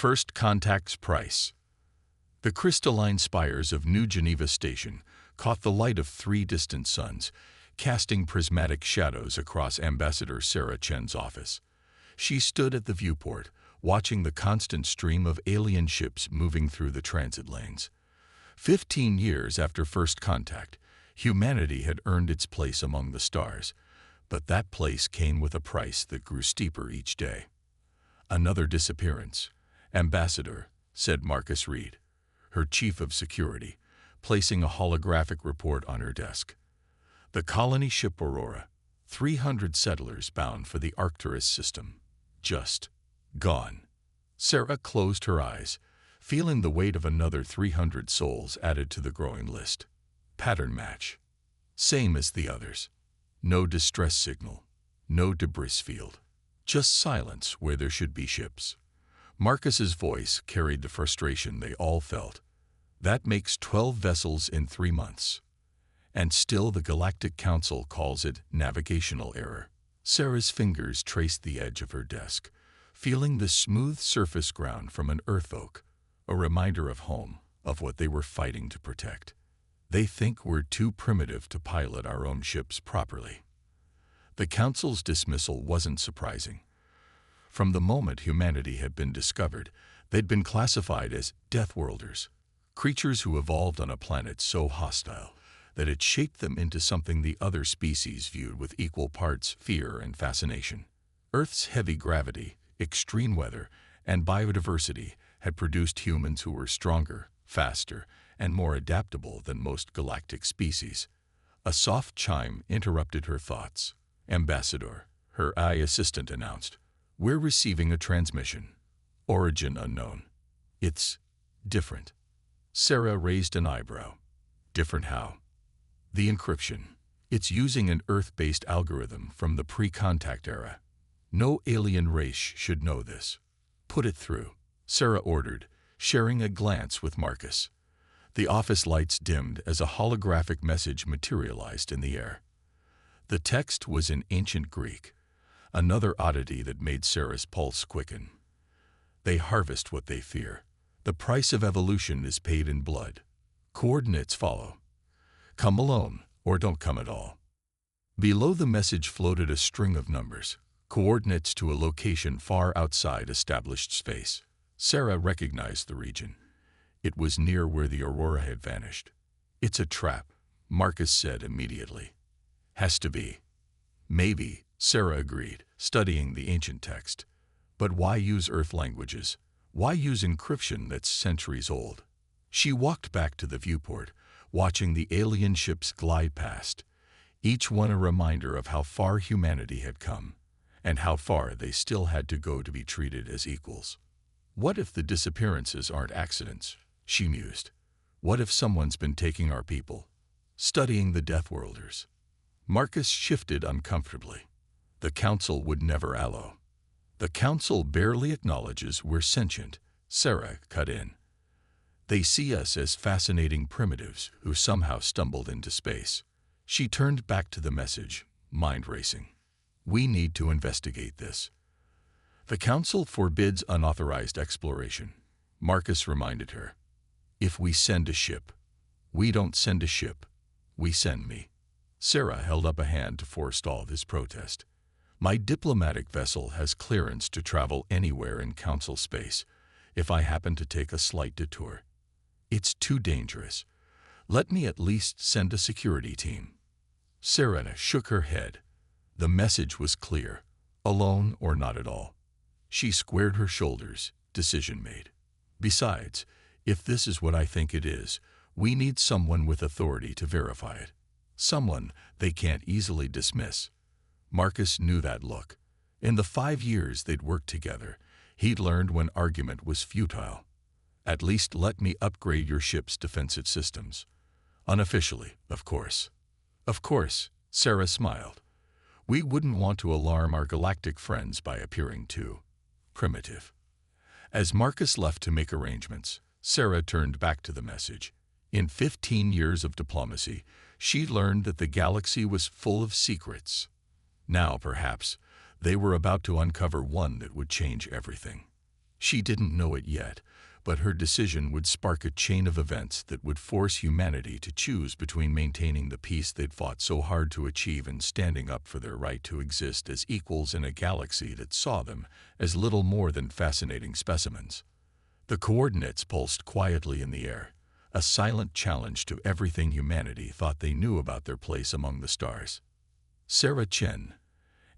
First Contact's price. The crystalline spires of New Geneva Station caught the light of 3 distant suns, casting prismatic shadows across Ambassador Sarah Chen's office. She stood at the viewport, watching the constant stream of alien ships moving through the transit lanes. 15 years after first contact, humanity had earned its place among the stars, but that place came with a price that grew steeper each day. Another disappearance. Ambassador, said Marcus Reed, her chief of security, placing a holographic report on her desk. The colony ship Aurora, 300 settlers bound for the Arcturus system. Just gone. Sarah closed her eyes, feeling the weight of another 300 souls added to the growing list. Pattern match. Same as the others. No distress signal. No debris field. Just silence where there should be ships. Marcus's voice carried the frustration they all felt. That makes 12 vessels in 3 months. And still the Galactic Council calls it navigational error. Sarah's fingers traced the edge of her desk, feeling the smooth surface ground from an earth oak, a reminder of home, of what they were fighting to protect. They think we're too primitive to pilot our own ships properly. The Council's dismissal wasn't surprising. From the moment humanity had been discovered, they'd been classified as Deathworlders, creatures who evolved on a planet so hostile that it shaped them into something the other species viewed with equal parts fear and fascination. Earth's heavy gravity, extreme weather, and biodiversity had produced humans who were stronger, faster, and more adaptable than most galactic species. A soft chime interrupted her thoughts. Ambassador, her AI assistant announced, "We're receiving a transmission. Origin unknown. It's different." Sarah raised an eyebrow. Different how? The encryption. It's using an Earth-based algorithm from the pre-contact era. No alien race should know this. Put it through, Sarah ordered, sharing a glance with Marcus. The office lights dimmed as a holographic message materialized in the air. The text was in ancient Greek, another oddity that made Sarah's pulse quicken. They harvest what they fear. The price of evolution is paid in blood. Coordinates follow. Come alone, or don't come at all. Below the message floated a string of numbers, coordinates to a location far outside established space. Sarah recognized the region. It was near where the Aurora had vanished. "It's a trap," Marcus said immediately. "Has to be." "Maybe," Sarah agreed, studying the ancient text. "But why use Earth languages? Why use encryption that's centuries old?" She walked back to the viewport, watching the alien ships glide past, each one a reminder of how far humanity had come, and how far they still had to go to be treated as equals. What if the disappearances aren't accidents? She mused. What if someone's been taking our people, studying the Deathworlders? Marcus shifted uncomfortably. The Council would never allow. "The Council barely acknowledges we're sentient," Sarah cut in. "They see us as fascinating primitives who somehow stumbled into space." She turned back to the message, mind racing. "We need to investigate this." "The Council forbids unauthorized exploration," Marcus reminded her. "If we send a ship, we don't send a ship, we send me." Sarah held up a hand to forestall this protest. "My diplomatic vessel has clearance to travel anywhere in Council space if I happen to take a slight detour. It's too dangerous. Let me at least send a security team." Sarah shook her head. The message was clear, alone or not at all. She squared her shoulders, decision made. "Besides, if this is what I think it is, we need someone with authority to verify it. Someone they can't easily dismiss." Marcus knew that look. In the 5 years they'd worked together, he'd learned when argument was futile. "At least let me upgrade your ship's defensive systems." Unofficially, of course. "Of course," Sarah smiled. "We wouldn't want to alarm our galactic friends by appearing too primitive." As Marcus left to make arrangements, Sarah turned back to the message. In 15 years of diplomacy, she learned that the galaxy was full of secrets. Now, perhaps, they were about to uncover one that would change everything. She didn't know it yet, but her decision would spark a chain of events that would force humanity to choose between maintaining the peace they'd fought so hard to achieve and standing up for their right to exist as equals in a galaxy that saw them as little more than fascinating specimens. The coordinates pulsed quietly in the air, a silent challenge to everything humanity thought they knew about their place among the stars. Sarah Chen,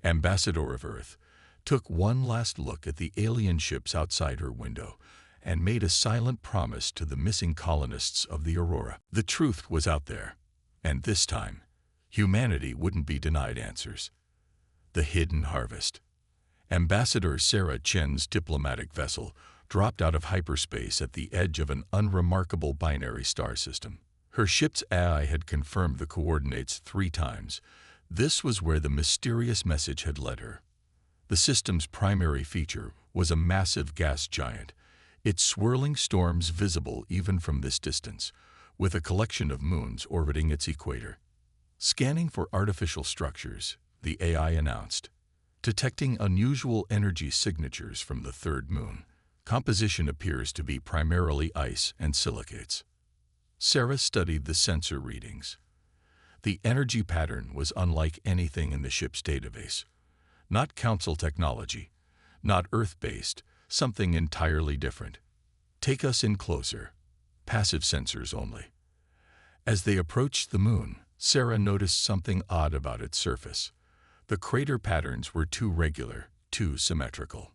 ambassador of Earth, took one last look at the alien ships outside her window and made a silent promise to the missing colonists of the Aurora. The truth was out there, and this time, humanity wouldn't be denied answers. The hidden harvest. Ambassador Sarah Chen's diplomatic vessel dropped out of hyperspace at the edge of an unremarkable binary star system. Her ship's AI had confirmed the coordinates 3 times. This was where the mysterious message had led her. The system's primary feature was a massive gas giant, its swirling storms visible even from this distance, with a collection of moons orbiting its equator. Scanning for artificial structures, the AI announced. Detecting unusual energy signatures from the third moon. Composition appears to be primarily ice and silicates. Sarah studied the sensor readings. The energy pattern was unlike anything in the ship's database. Not Council technology, not Earth-based, something entirely different. Take us in closer. Passive sensors only. As they approached the moon, Sarah noticed something odd about its surface. The crater patterns were too regular, too symmetrical.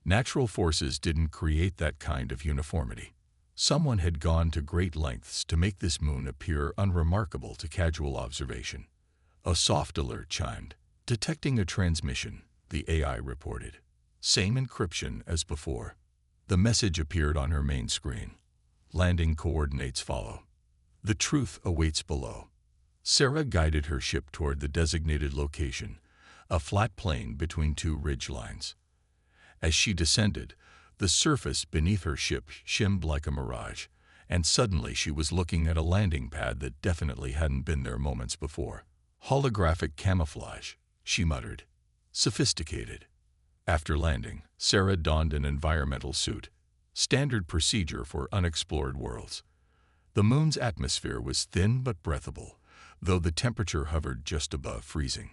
Natural forces didn't create that kind of uniformity. Someone had gone to great lengths to make this moon appear unremarkable to casual observation. A soft alert chimed. Detecting a transmission, the AI reported. Same encryption as before. The message appeared on her main screen. Landing coordinates follow. The truth awaits below. Sarah guided her ship toward the designated location, a flat plain between 2 ridge lines. As she descended, the surface beneath her ship shimmed like a mirage, and suddenly she was looking at a landing pad that definitely hadn't been there moments before. Holographic camouflage, she muttered. Sophisticated. After landing, Sarah donned an environmental suit, standard procedure for unexplored worlds. The moon's atmosphere was thin but breathable, though the temperature hovered just above freezing.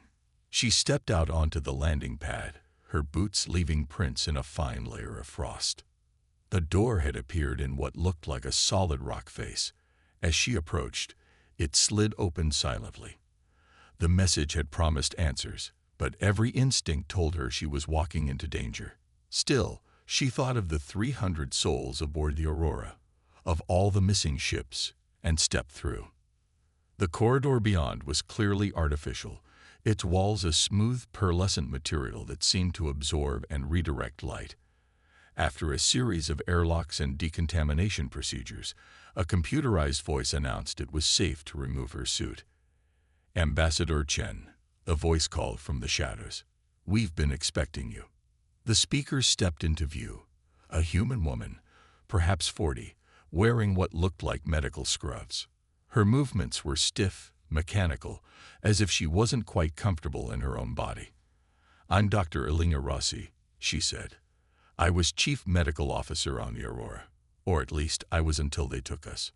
She stepped out onto the landing pad, her boots leaving prints in a fine layer of frost. The door had appeared in what looked like a solid rock face. As she approached, it slid open silently. The message had promised answers, but every instinct told her she was walking into danger. Still, she thought of the 300 souls aboard the Aurora, of all the missing ships, and stepped through. The corridor beyond was clearly artificial, its walls a smooth, pearlescent material that seemed to absorb and redirect light. After a series of airlocks and decontamination procedures, a computerized voice announced it was safe to remove her suit. Ambassador Chen, a voice called from the shadows. We've been expecting you. The speaker stepped into view, a human woman, perhaps 40, wearing what looked like medical scrubs. Her movements were stiff, mechanical, as if she wasn't quite comfortable in her own body. I'm Dr. Elena Rossi, she said. I was chief medical officer on the Aurora, or at least I was until they took us.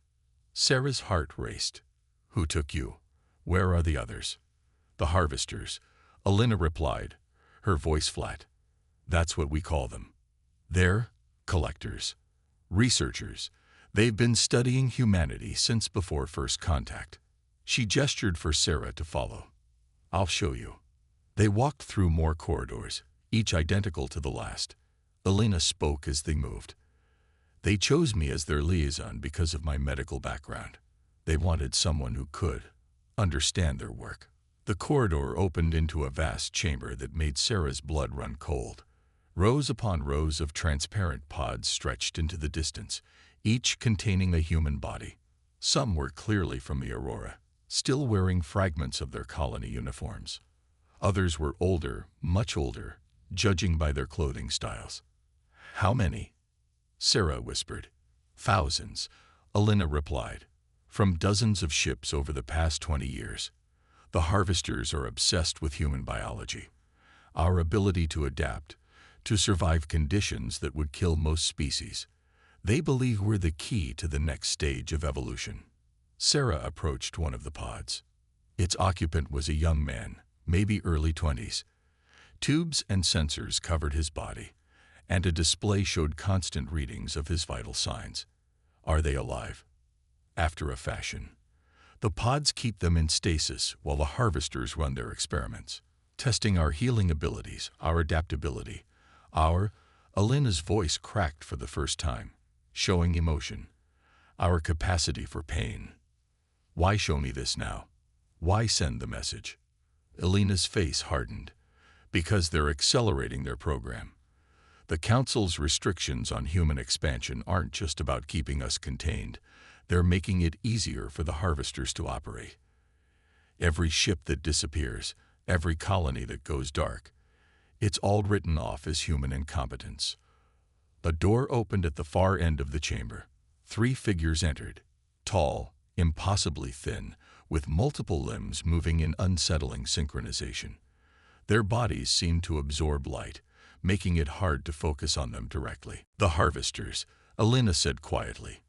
Sarah's heart raced. Who took you? Where are the others? The harvesters, Elena replied, her voice flat. That's what we call them. They're collectors, researchers. They've been studying humanity since before first contact. She gestured for Sarah to follow. I'll show you. They walked through more corridors, each identical to the last. Elena spoke as they moved. They chose me as their liaison because of my medical background. They wanted someone who could understand their work. The corridor opened into a vast chamber that made Sarah's blood run cold. Rows upon rows of transparent pods stretched into the distance, each containing a human body. Some were clearly from the Aurora, still wearing fragments of their colony uniforms. Others were older, much older, judging by their clothing styles. How many? Sarah whispered. Thousands, Elena replied. From dozens of ships over the past 20 years. The harvesters are obsessed with human biology. Our ability to adapt, to survive conditions that would kill most species. They believe we're the key to the next stage of evolution. Sarah approached one of the pods. Its occupant was a young man, maybe early 20s. Tubes and sensors covered his body, and a display showed constant readings of his vital signs. Are they alive? After a fashion. The pods keep them in stasis while the harvesters run their experiments, testing our healing abilities, our adaptability, Alina's voice cracked for the first time, showing emotion, our capacity for pain. Why show me this now? Why send the message? Alina's face hardened. Because they're accelerating their program. The Council's restrictions on human expansion aren't just about keeping us contained. They're making it easier for the harvesters to operate. Every ship that disappears, every colony that goes dark, it's all written off as human incompetence. A door opened at the far end of the chamber. 3 figures entered, tall, impossibly thin, with multiple limbs moving in unsettling synchronization. Their bodies seemed to absorb light, making it hard to focus on them directly. The harvesters, Alina said quietly.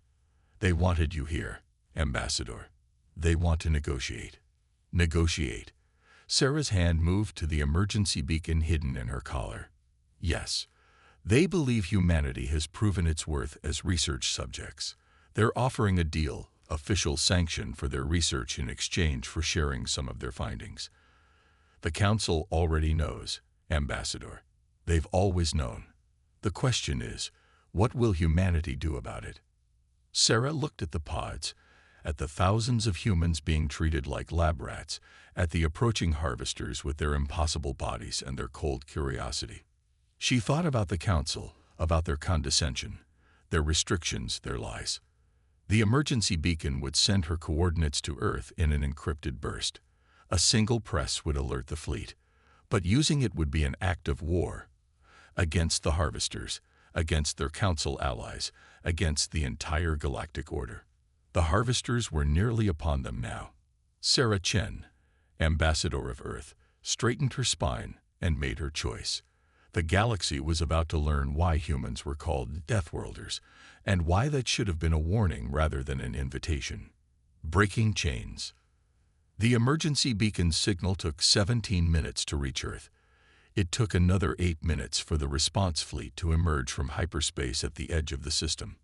They wanted you here, Ambassador. They want to negotiate. Negotiate. Sarah's hand moved to the emergency beacon hidden in her collar. Yes. They believe humanity has proven its worth as research subjects. They're offering a deal, official sanction for their research in exchange for sharing some of their findings. The Council already knows, Ambassador. They've always known. The question is, what will humanity do about it? Sarah looked at the pods, at the thousands of humans being treated like lab rats, at the approaching harvesters with their impossible bodies and their cold curiosity. She thought about the Council, about their condescension, their restrictions, their lies. The emergency beacon would send her coordinates to Earth in an encrypted burst. A single press would alert the fleet, but using it would be an act of war against the harvesters, against their Council allies, against the entire galactic order. The harvesters were nearly upon them now. Sarah Chen, Ambassador of Earth, straightened her spine and made her choice. The galaxy was about to learn why humans were called Deathworlders, and why that should have been a warning rather than an invitation. Breaking chains. The emergency beacon signal took 17 minutes to reach Earth. It took another 8 minutes for the response fleet to emerge from hyperspace at the edge of the system.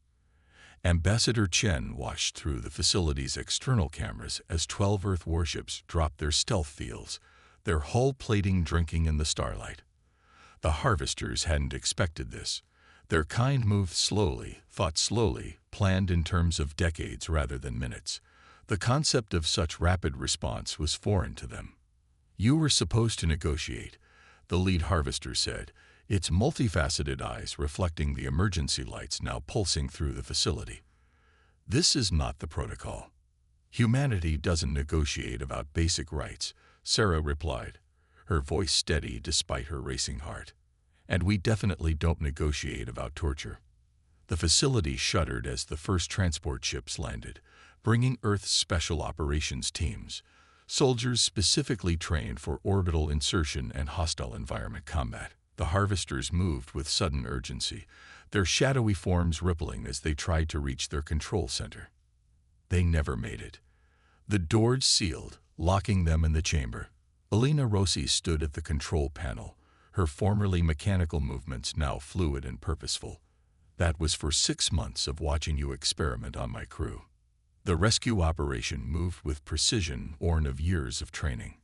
Ambassador Chen watched through the facility's external cameras as 12 Earth warships dropped their stealth fields, their hull plating drinking in the starlight. The harvesters hadn't expected this. Their kind moved slowly, thought slowly, planned in terms of decades rather than minutes. The concept of such rapid response was foreign to them. You were supposed to negotiate, the lead harvester said, its multifaceted eyes reflecting the emergency lights now pulsing through the facility. This is not the protocol. Humanity doesn't negotiate about basic rights, Sarah replied, her voice steady despite her racing heart. And we definitely don't negotiate about torture. The facility shuddered as the first transport ships landed, bringing Earth's special operations teams, soldiers specifically trained for orbital insertion and hostile environment combat. The harvesters moved with sudden urgency, their shadowy forms rippling as they tried to reach their control center. They never made it. The doors sealed, locking them in the chamber. Alina Rossi stood at the control panel, her formerly mechanical movements now fluid and purposeful. That was for 6 months of watching you experiment on my crew. The rescue operation moved with precision born of years of training.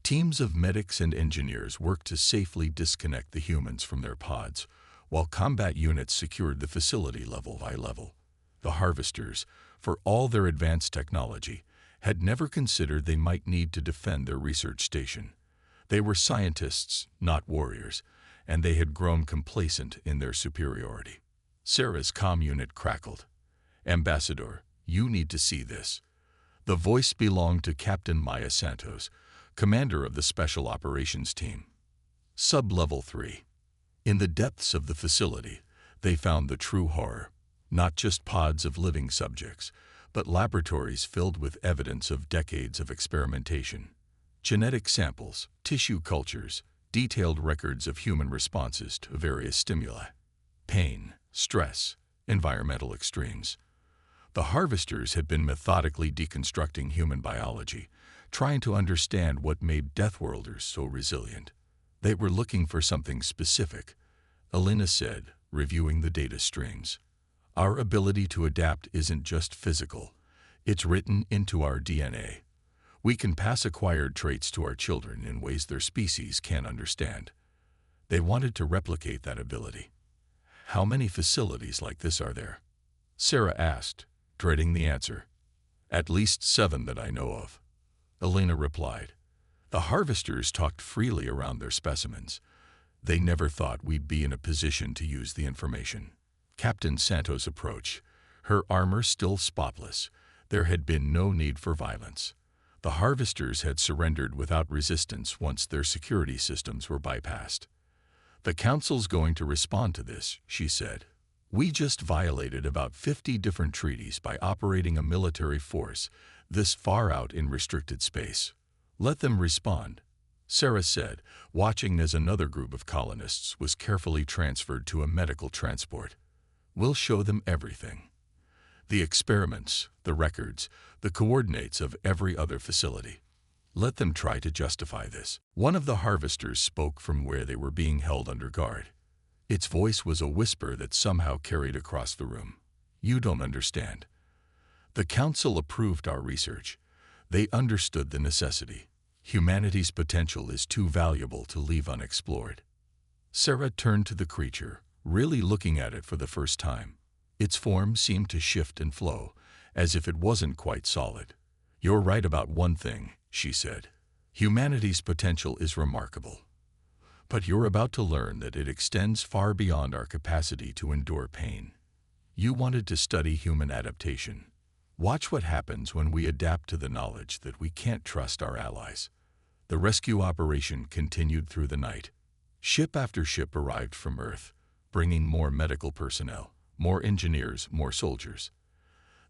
Teams of medics and engineers worked to safely disconnect the humans from their pods, while combat units secured the facility level by level. The harvesters, for all their advanced technology, had never considered they might need to defend their research station. They were scientists, not warriors, and they had grown complacent in their superiority. Sarah's comm unit crackled. Ambassador, you need to see this. The voice belonged to Captain Maya Santos, commander of the Special Operations Team. Sub-Level 3. In the depths of the facility, they found the true horror. Not just pods of living subjects, but laboratories filled with evidence of decades of experimentation. Genetic samples, tissue cultures, detailed records of human responses to various stimuli, pain, stress, environmental extremes. The harvesters had been methodically deconstructing human biology, trying to understand what made Deathworlders so resilient. They were looking for something specific, Elena said, reviewing the data streams. Our ability to adapt isn't just physical, it's written into our DNA. We can pass acquired traits to our children in ways their species can't understand. They wanted to replicate that ability. How many facilities like this are there? Sarah asked, dreading the answer. At least 7 that I know of, Elena replied. The harvesters talked freely around their specimens. They never thought we'd be in a position to use the information. Captain Santos approached, her armor still spotless. There had been no need for violence. The harvesters had surrendered without resistance once their security systems were bypassed. The Council's going to respond to this, she said. We just violated about 50 different treaties by operating a military force this far out in restricted space. Let them respond, Sarah said, watching as another group of colonists was carefully transferred to a medical transport. We'll show them everything. The experiments, the records, the coordinates of every other facility. Let them try to justify this. One of the harvesters spoke from where they were being held under guard. Its voice was a whisper that somehow carried across the room. You don't understand. The Council approved our research. They understood the necessity. Humanity's potential is too valuable to leave unexplored. Sarah turned to the creature, really looking at it for the first time. Its form seemed to shift and flow, as if it wasn't quite solid. You're right about one thing, she said. Humanity's potential is remarkable. But you're about to learn that it extends far beyond our capacity to endure pain. You wanted to study human adaptation. Watch what happens when we adapt to the knowledge that we can't trust our allies. The rescue operation continued through the night. Ship after ship arrived from Earth, bringing more medical personnel, more engineers, more soldiers.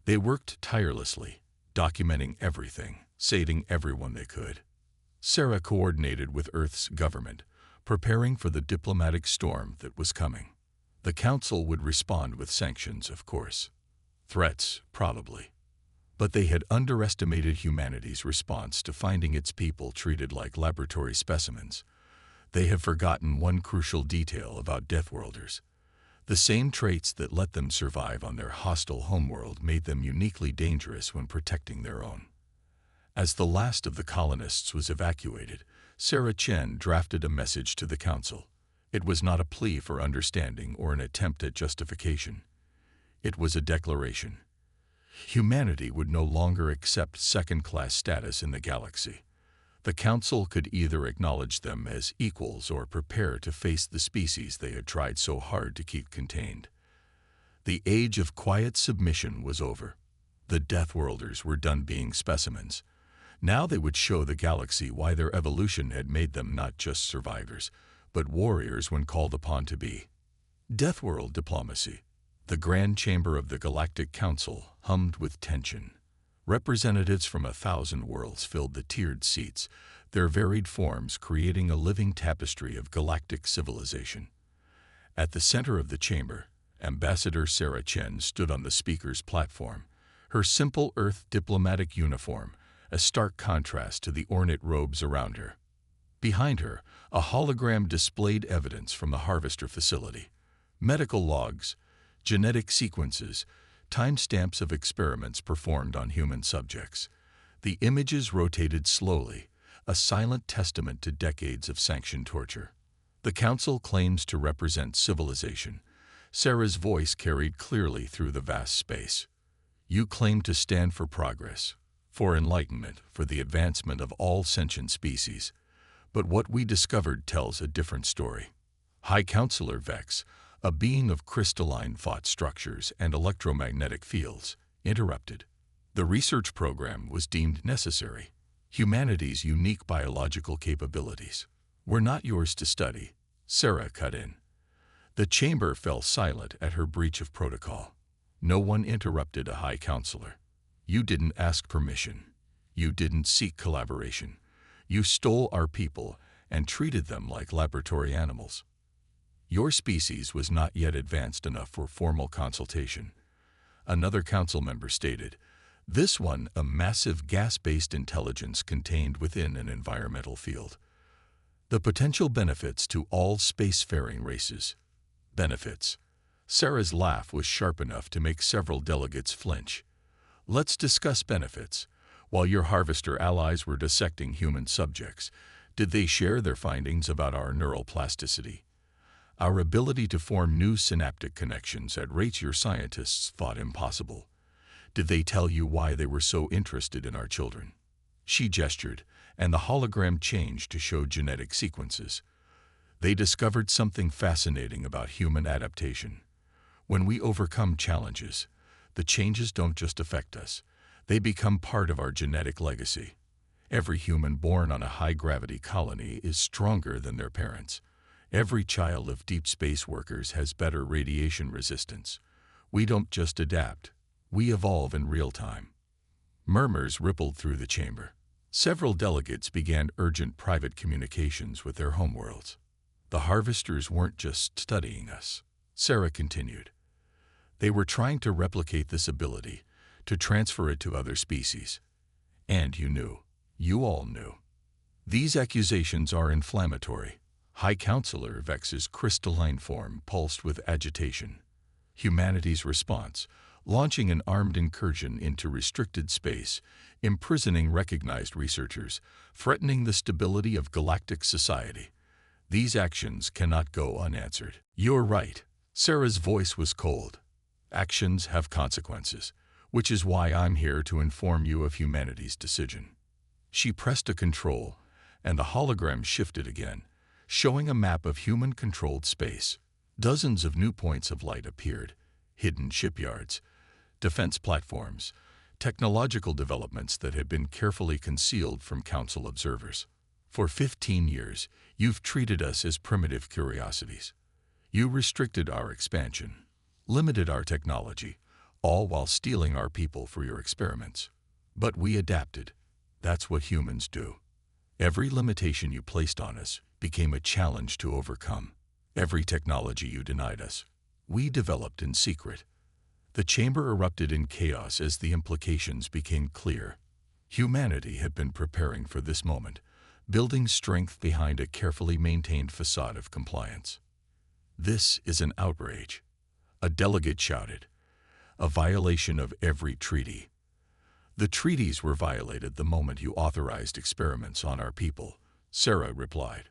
They worked tirelessly, documenting everything, saving everyone they could. Sarah coordinated with Earth's government, preparing for the diplomatic storm that was coming. The Council would respond with sanctions, of course. Threats, probably. But they had underestimated humanity's response to finding its people treated like laboratory specimens. They have forgotten one crucial detail about Deathworlders. The same traits that let them survive on their hostile homeworld made them uniquely dangerous when protecting their own. As the last of the colonists was evacuated, Sarah Chen drafted a message to the Council. It was not a plea for understanding or an attempt at justification. It was a declaration. Humanity would no longer accept second-class status in the galaxy. The Council could either acknowledge them as equals or prepare to face the species they had tried so hard to keep contained. The age of quiet submission was over. The Deathworlders were done being specimens. Now they would show the galaxy why their evolution had made them not just survivors, but warriors when called upon to be. Deathworld diplomacy. The Grand Chamber of the Galactic Council hummed with tension. Representatives from 1,000 worlds filled the tiered seats, their varied forms creating a living tapestry of galactic civilization. At the center of the chamber, Ambassador Sarah Chen stood on the speaker's platform, her simple Earth diplomatic uniform, a stark contrast to the ornate robes around her. Behind her, a hologram displayed evidence from the harvester facility. Medical logs, genetic sequences, timestamps of experiments performed on human subjects. The images rotated slowly, a silent testament to decades of sanctioned torture. The Council claims to represent civilization. Sarah's voice carried clearly through the vast space. You claim to stand for progress, for enlightenment, for the advancement of all sentient species. But what we discovered tells a different story. High Counselor Vex, a being of crystalline thought structures and electromagnetic fields, interrupted. The research program was deemed necessary. Humanity's unique biological capabilities were not yours to study, Sarah cut in. The chamber fell silent at her breach of protocol. No one interrupted a High Counselor. You didn't ask permission. You didn't seek collaboration. You stole our people, and treated them like laboratory animals. Your species was not yet advanced enough for formal consultation. Another council member stated, this one a massive gas-based intelligence contained within an environmental field. The potential benefits to all spacefaring races. Benefits. Sarah's laugh was sharp enough to make several delegates flinch. Let's discuss benefits. While your harvester allies were dissecting human subjects, did they share their findings about our neural plasticity? Our ability to form new synaptic connections at rates your scientists thought impossible. Did they tell you why they were so interested in our children? She gestured, and the hologram changed to show genetic sequences. They discovered something fascinating about human adaptation. When we overcome challenges, the changes don't just affect us. They become part of our genetic legacy. Every human born on a high-gravity colony is stronger than their parents. Every child of deep space workers has better radiation resistance. We don't just adapt. We evolve in real time. Murmurs rippled through the chamber. Several delegates began urgent private communications with their homeworlds. The harvesters weren't just studying us, Sarah continued. They were trying to replicate this ability, to transfer it to other species. And you knew. You all knew. These accusations are inflammatory. High Counselor Vex's crystalline form pulsed with agitation. Humanity's response, launching an armed incursion into restricted space, imprisoning recognized researchers, threatening the stability of galactic society. These actions cannot go unanswered. You're right. Sarah's voice was cold. Actions have consequences, which is why I'm here to inform you of humanity's decision. She pressed a control, and the hologram shifted again, showing a map of human-controlled space. Dozens of new points of light appeared, hidden shipyards, defense platforms, technological developments that had been carefully concealed from council observers. For 15 years, you've treated us as primitive curiosities. You restricted our expansion, limited our technology, all while stealing our people for your experiments. But we adapted. That's what humans do. Every limitation you placed on us became a challenge to overcome. Every technology you denied us, we developed in secret. The chamber erupted in chaos as the implications became clear. Humanity had been preparing for this moment, building strength behind a carefully maintained facade of compliance. This is an outrage, a delegate shouted. A violation of every treaty. The treaties were violated the moment you authorized experiments on our people, Sarah replied.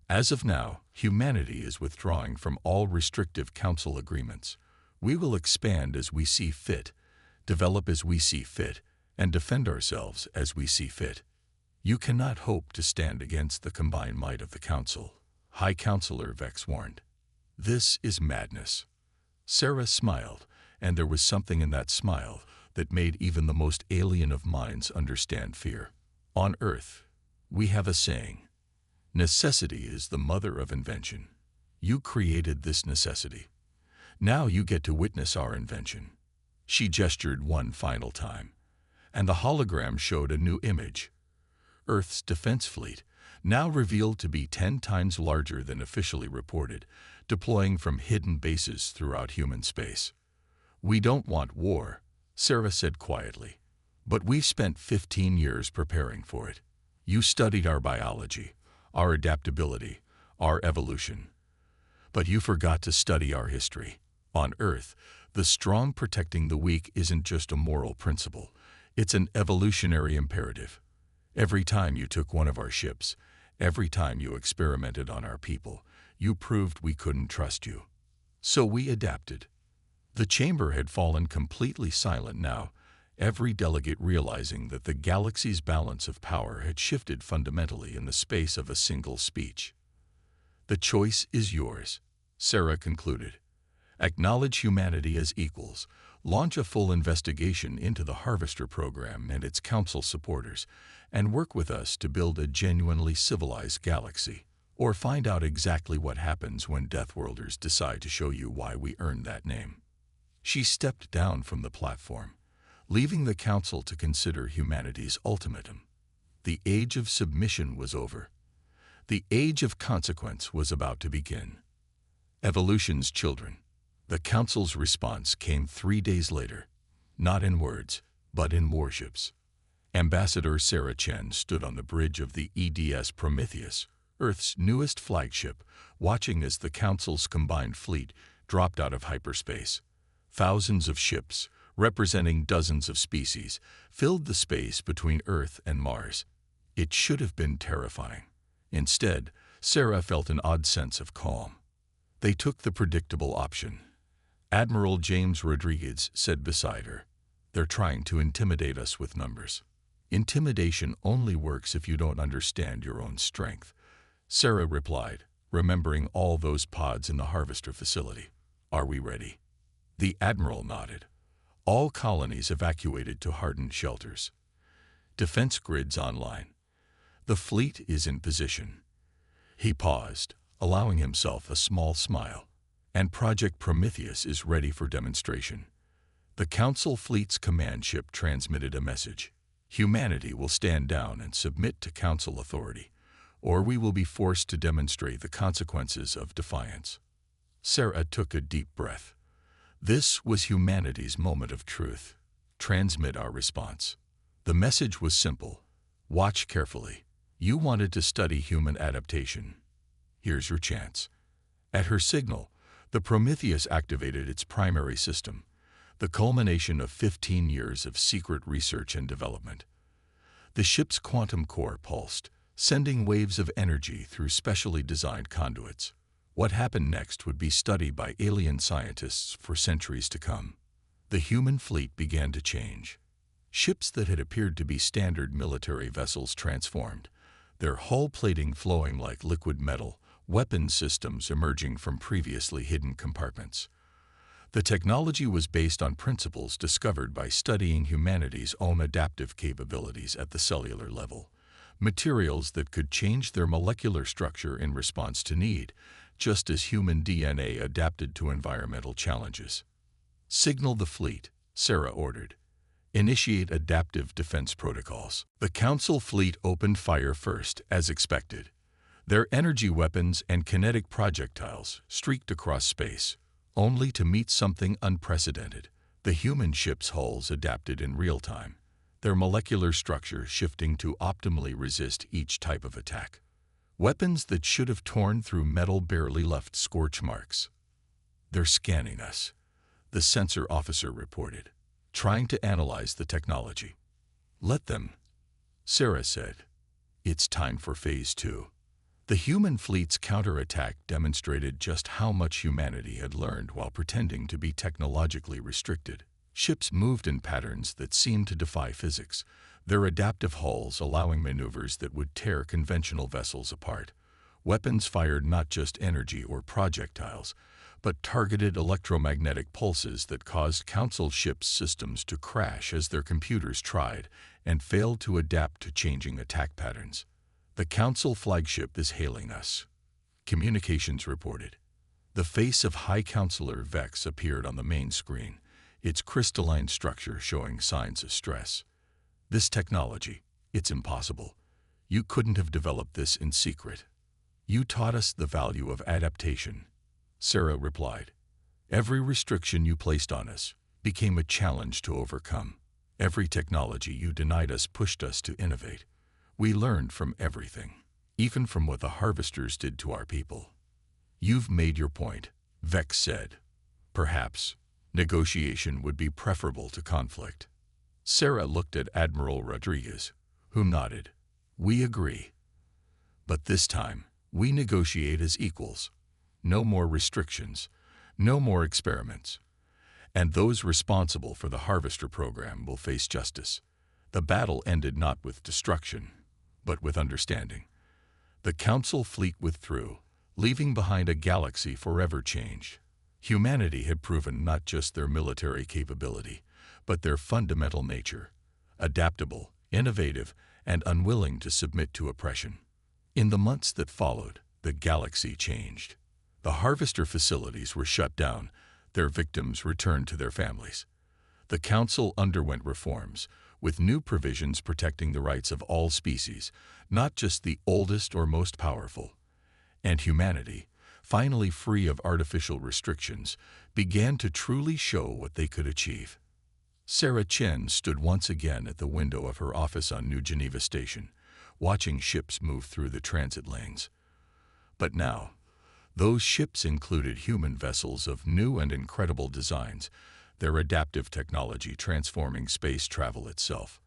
As of now, humanity is withdrawing from all restrictive council agreements. We will expand as we see fit, develop as we see fit, and defend ourselves as we see fit. You cannot hope to stand against the combined might of the council, High Counselor Vex warned. This is madness. Sarah smiled, and there was something in that smile that made even the most alien of minds understand fear. On Earth, we have a saying, necessity is the mother of invention. You created this necessity. Now you get to witness our invention. She gestured one final time, and the hologram showed a new image. Earth's defense fleet, now revealed to be 10 times larger than officially reported, deploying from hidden bases throughout human space. We don't want war, Sarah said quietly, but we've spent 15 years preparing for it. You studied our biology, our adaptability, our evolution. But you forgot to study our history. On Earth, the strong protecting the weak isn't just a moral principle, it's an evolutionary imperative. Every time you took one of our ships, every time you experimented on our people, you proved we couldn't trust you. So we adapted. The chamber had fallen completely silent now, every delegate realizing that the galaxy's balance of power had shifted fundamentally in the space of a single speech. The choice is yours, Sarah concluded. Acknowledge humanity as equals, launch a full investigation into the Harvester program and its council supporters, and work with us to build a genuinely civilized galaxy, or find out exactly what happens when Deathworlders decide to show you why we earned that name. She stepped down from the platform, leaving the council to consider humanity's ultimatum. The age of submission was over. The age of consequence was about to begin. Evolution's children. The Council's response came 3 days later, not in words, but in warships. Ambassador Sarah Chen stood on the bridge of the EDS Prometheus, Earth's newest flagship, watching as the Council's combined fleet dropped out of hyperspace. Thousands of ships, representing dozens of species, filled the space between Earth and Mars. It should have been terrifying. Instead, Sarah felt an odd sense of calm. They took the predictable option. Admiral James Rodriguez said beside her, "They're trying to intimidate us with numbers." "Intimidation only works if you don't understand your own strength," Sarah replied, remembering all those pods in the harvester facility. "Are we ready?" The Admiral nodded. All colonies evacuated to hardened shelters. Defense grids online. The fleet is in position. He paused, allowing himself a small smile. And Project Prometheus is ready for demonstration. The Council Fleet's command ship transmitted a message. "Humanity will stand down and submit to Council authority, or we will be forced to demonstrate the consequences of defiance." Sarah took a deep breath. This was humanity's moment of truth. Transmit our response. The message was simple. Watch carefully. You wanted to study human adaptation. Here's your chance. At her signal, the Prometheus activated its primary system, the culmination of 15 years of secret research and development. The ship's quantum core pulsed, sending waves of energy through specially designed conduits. What happened next would be studied by alien scientists for centuries to come. The human fleet began to change. Ships that had appeared to be standard military vessels transformed, their hull plating flowing like liquid metal, weapon systems emerging from previously hidden compartments. The technology was based on principles discovered by studying humanity's own adaptive capabilities at the cellular level, materials that could change their molecular structure in response to need, just as human DNA adapted to environmental challenges. "Signal the fleet," Sarah ordered. "Initiate adaptive defense protocols." The Council fleet opened fire first, as expected. Their energy weapons and kinetic projectiles streaked across space, only to meet something unprecedented. The human ship's hulls adapted in real time, their molecular structure shifting to optimally resist each type of attack. Weapons that should have torn through metal barely left scorch marks. "They're scanning us," the sensor officer reported, trying to analyze the technology. "Let them," Sarah said. "It's time for Phase 2. The human fleet's counterattack demonstrated just how much humanity had learned while pretending to be technologically restricted. Ships moved in patterns that seemed to defy physics, their adaptive hulls allowing maneuvers that would tear conventional vessels apart. Weapons fired not just energy or projectiles, but targeted electromagnetic pulses that caused Council ships' systems to crash as their computers tried and failed to adapt to changing attack patterns. "The Council flagship is hailing us," communications reported. The face of High Counselor Vex appeared on the main screen, its crystalline structure showing signs of stress. "This technology, it's impossible. You couldn't have developed this in secret. You taught us the value of adaptation," Sarah replied. "Every restriction you placed on us became a challenge to overcome. Every technology you denied us pushed us to innovate. We learned from everything, even from what the harvesters did to our people." "You've made your point," Vex said. "Perhaps negotiation would be preferable to conflict." Sarah looked at Admiral Rodriguez, who nodded. "We agree. But this time, we negotiate as equals. No more restrictions, no more experiments. And those responsible for the Harvester program will face justice." The battle ended not with destruction, but with understanding. The Council fleet withdrew, leaving behind a galaxy forever changed. Humanity had proven not just their military capability, but their fundamental nature, adaptable, innovative, and unwilling to submit to oppression. In the months that followed, the galaxy changed. The harvester facilities were shut down, their victims returned to their families. The Council underwent reforms, with new provisions protecting the rights of all species, not just the oldest or most powerful. And humanity, finally free of artificial restrictions, began to truly show what they could achieve. Sarah Chen stood once again at the window of her office on New Geneva Station, watching ships move through the transit lanes. But now, those ships included human vessels of new and incredible designs, their adaptive technology transforming space travel itself.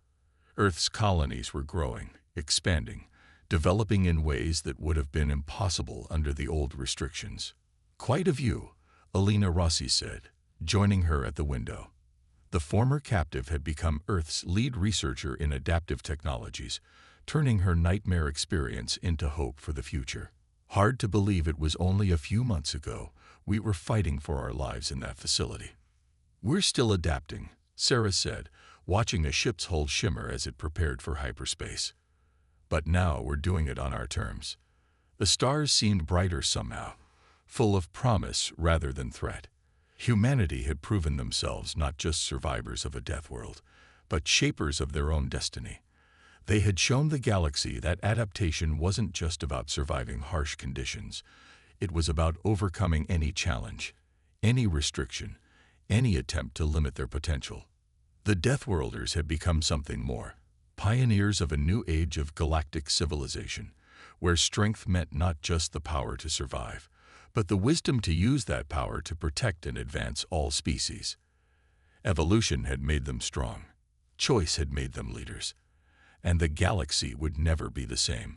Earth's colonies were growing, expanding, developing in ways that would have been impossible under the old restrictions. "Quite a view," Alina Rossi said, joining her at the window. The former captive had become Earth's lead researcher in adaptive technologies, turning her nightmare experience into hope for the future. "Hard to believe it was only a few months ago we were fighting for our lives in that facility." "We're still adapting," Sarah said, watching a ship's hull shimmer as it prepared for hyperspace. "But now we're doing it on our terms." The stars seemed brighter somehow, full of promise rather than threat. Humanity had proven themselves not just survivors of a death world, but shapers of their own destiny. They had shown the galaxy that adaptation wasn't just about surviving harsh conditions. It was about overcoming any challenge, any restriction, any attempt to limit their potential. The Deathworlders had become something more, pioneers of a new age of galactic civilization, where strength meant not just the power to survive, but the wisdom to use that power to protect and advance all species. Evolution had made them strong. Choice had made them leaders. And the galaxy would never be the same.